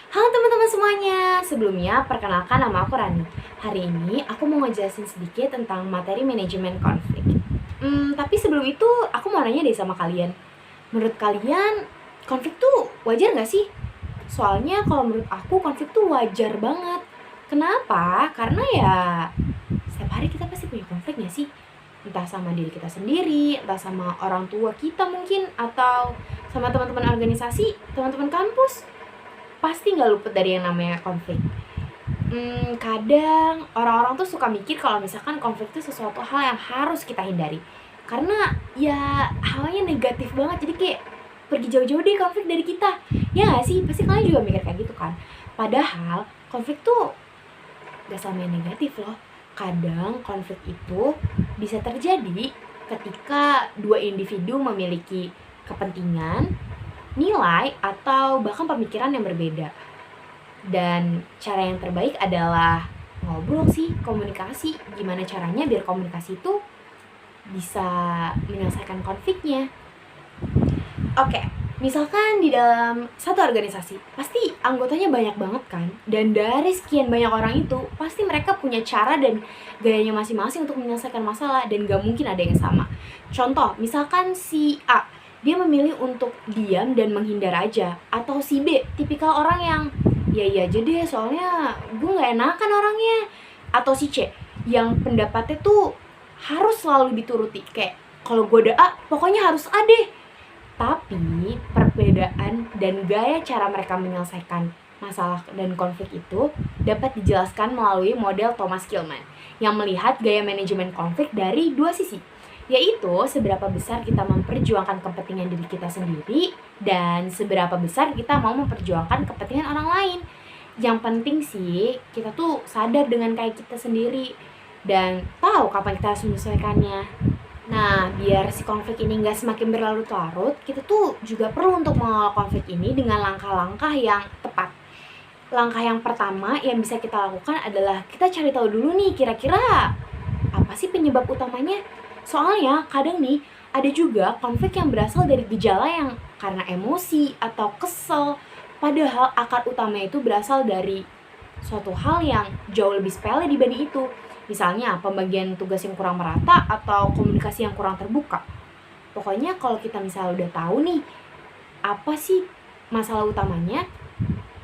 Halo teman-teman semuanya, sebelumnya perkenalkan nama aku Rani. Hari ini aku mau ngejelasin sedikit tentang materi manajemen konflik. Tapi sebelum itu aku mau nanya deh sama kalian. Menurut kalian konflik tuh wajar gak sih? Soalnya kalau menurut aku konflik tuh wajar banget. Kenapa? Karena ya setiap hari kita pasti punya konflik gak sih? Entah sama diri kita sendiri, entah sama orang tua kita mungkin, atau sama teman-teman organisasi, teman-teman kampus. Pasti nggak luput dari yang namanya konflik. Kadang orang-orang tuh suka mikir kalau misalkan konflik itu sesuatu hal yang harus kita hindari. Karena ya hawanya negatif banget, jadi kayak pergi jauh-jauh deh konflik dari kita. Ya nggak sih? Pasti kalian juga mikir kayak gitu kan? Padahal konflik tuh gak sama yang negatif loh. Kadang konflik itu bisa terjadi ketika dua individu memiliki kepentingan, nilai, atau bahkan pemikiran yang berbeda. Dan cara yang terbaik adalah ngobrol sih, komunikasi. Gimana caranya biar komunikasi itu bisa menyelesaikan konfliknya. Oke, misalkan di dalam satu organisasi, pasti anggotanya banyak banget kan? Dan dari sekian banyak orang itu, pasti mereka punya cara dan gayanya masing-masing untuk menyelesaikan masalah, dan gak mungkin ada yang sama. Contoh, misalkan si A, dia memilih untuk diam dan menghindar aja. Atau si B, tipikal orang yang ya iya aja deh, soalnya gue gak enakan orangnya. Atau si C, yang pendapatnya tuh harus selalu dituruti. Kayak, kalau gue ada A, pokoknya harus A deh. Tapi perbedaan dan gaya cara mereka menyelesaikan masalah dan konflik itu dapat dijelaskan melalui model Thomas Kilmann yang melihat gaya manajemen konflik dari dua sisi, yaitu seberapa besar kita memperjuangkan kepentingan diri kita sendiri dan seberapa besar kita mau memperjuangkan kepentingan orang lain. Yang penting sih kita tuh sadar dengan kayak kita sendiri dan tahu kapan kita harus menyelesaikannya. Nah, biar si konflik ini nggak semakin berlarut-larut, kita tuh juga perlu untuk mengelola konflik ini dengan langkah-langkah yang tepat. Langkah yang pertama yang bisa kita lakukan adalah kita cari tahu dulu nih kira-kira apa sih penyebab utamanya. Soalnya kadang nih ada juga konflik yang berasal dari gejala yang karena emosi atau kesel. Padahal akar utama itu berasal dari suatu hal yang jauh lebih sepele dibanding itu. Misalnya pembagian tugas yang kurang merata atau komunikasi yang kurang terbuka. Pokoknya kalau kita misalnya udah tahu nih apa sih masalah utamanya,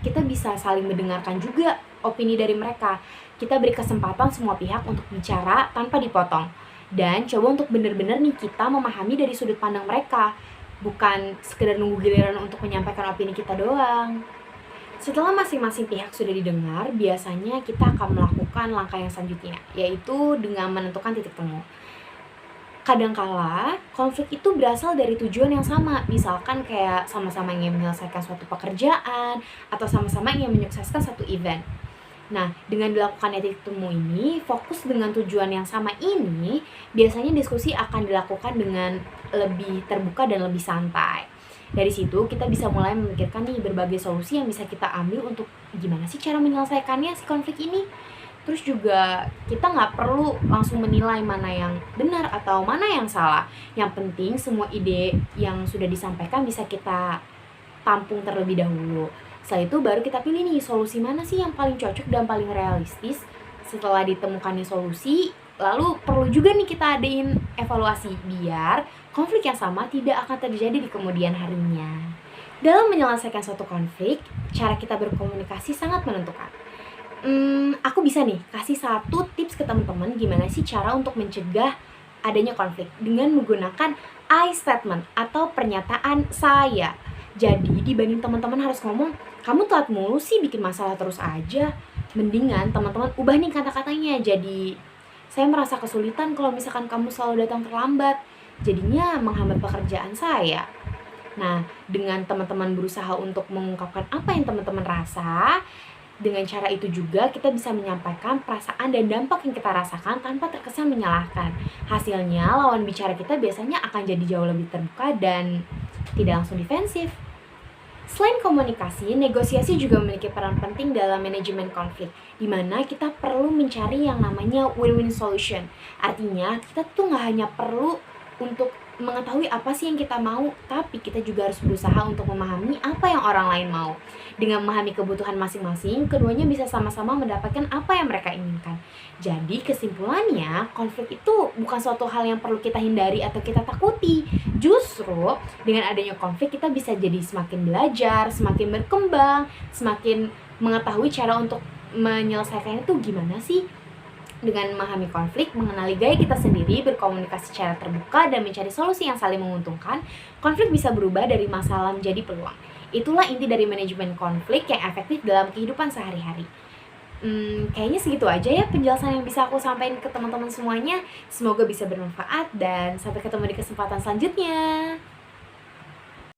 kita bisa saling mendengarkan juga opini dari mereka. Kita beri kesempatan semua pihak untuk bicara tanpa dipotong. Dan coba untuk benar-benar nih kita memahami dari sudut pandang mereka. Bukan sekedar nunggu giliran untuk menyampaikan opini kita doang. Setelah masing-masing pihak sudah didengar, biasanya kita akan melakukan langkah yang selanjutnya, yaitu dengan menentukan titik temu. Kadangkala, konflik itu berasal dari tujuan yang sama, misalkan kayak sama-sama ingin menyelesaikan suatu pekerjaan, atau sama-sama ingin menyukseskan satu event. Nah, dengan dilakukannya titik temu ini, fokus dengan tujuan yang sama ini, biasanya diskusi akan dilakukan dengan lebih terbuka dan lebih santai. Dari situ kita bisa mulai memikirkan nih berbagai solusi yang bisa kita ambil untuk gimana sih cara menyelesaikannya si konflik ini. Terus juga kita nggak perlu langsung menilai mana yang benar atau mana yang salah. Yang penting semua ide yang sudah disampaikan bisa kita tampung terlebih dahulu. Setelah itu baru kita pilih nih solusi mana sih yang paling cocok dan paling realistis. Setelah ditemukannya solusi, lalu perlu juga nih kita adain evaluasi biar konflik yang sama tidak akan terjadi di kemudian harinya. Dalam menyelesaikan suatu konflik, cara kita berkomunikasi sangat menentukan. Aku bisa nih kasih satu tips ke teman-teman gimana sih cara untuk mencegah adanya konflik dengan menggunakan I statement atau pernyataan saya. Jadi dibanding teman-teman harus ngomong, kamu telat mulu sih bikin masalah terus aja. Mendingan teman-teman ubah nih kata-katanya jadi, saya merasa kesulitan kalau misalkan kamu selalu datang terlambat. Jadinya menghambat pekerjaan saya. Nah, dengan teman-teman berusaha untuk mengungkapkan apa yang teman-teman rasa, dengan cara itu juga kita bisa menyampaikan perasaan dan dampak yang kita rasakan tanpa terkesan menyalahkan. Hasilnya, lawan bicara kita biasanya akan jadi jauh lebih terbuka dan tidak langsung defensif. Selain komunikasi, negosiasi juga memiliki peran penting dalam manajemen konflik, di mana kita perlu mencari yang namanya win-win solution. Artinya, kita tuh nggak hanya perlu untuk mengetahui apa sih yang kita mau, tapi kita juga harus berusaha untuk memahami apa yang orang lain mau. Dengan memahami kebutuhan masing-masing, keduanya bisa sama-sama mendapatkan apa yang mereka inginkan. Jadi kesimpulannya, konflik itu bukan suatu hal yang perlu kita hindari atau kita takuti. Justru dengan adanya konflik kita bisa jadi semakin belajar, semakin berkembang, semakin mengetahui cara untuk menyelesaikannya itu gimana sih. Dengan memahami konflik, mengenali gaya kita sendiri, berkomunikasi secara terbuka, dan mencari solusi yang saling menguntungkan, konflik bisa berubah dari masalah menjadi peluang. Itulah inti dari manajemen konflik yang efektif dalam kehidupan sehari-hari. Kayaknya segitu aja ya penjelasan yang bisa aku sampaikan ke teman-teman semuanya. Semoga bisa bermanfaat dan sampai ketemu di kesempatan selanjutnya.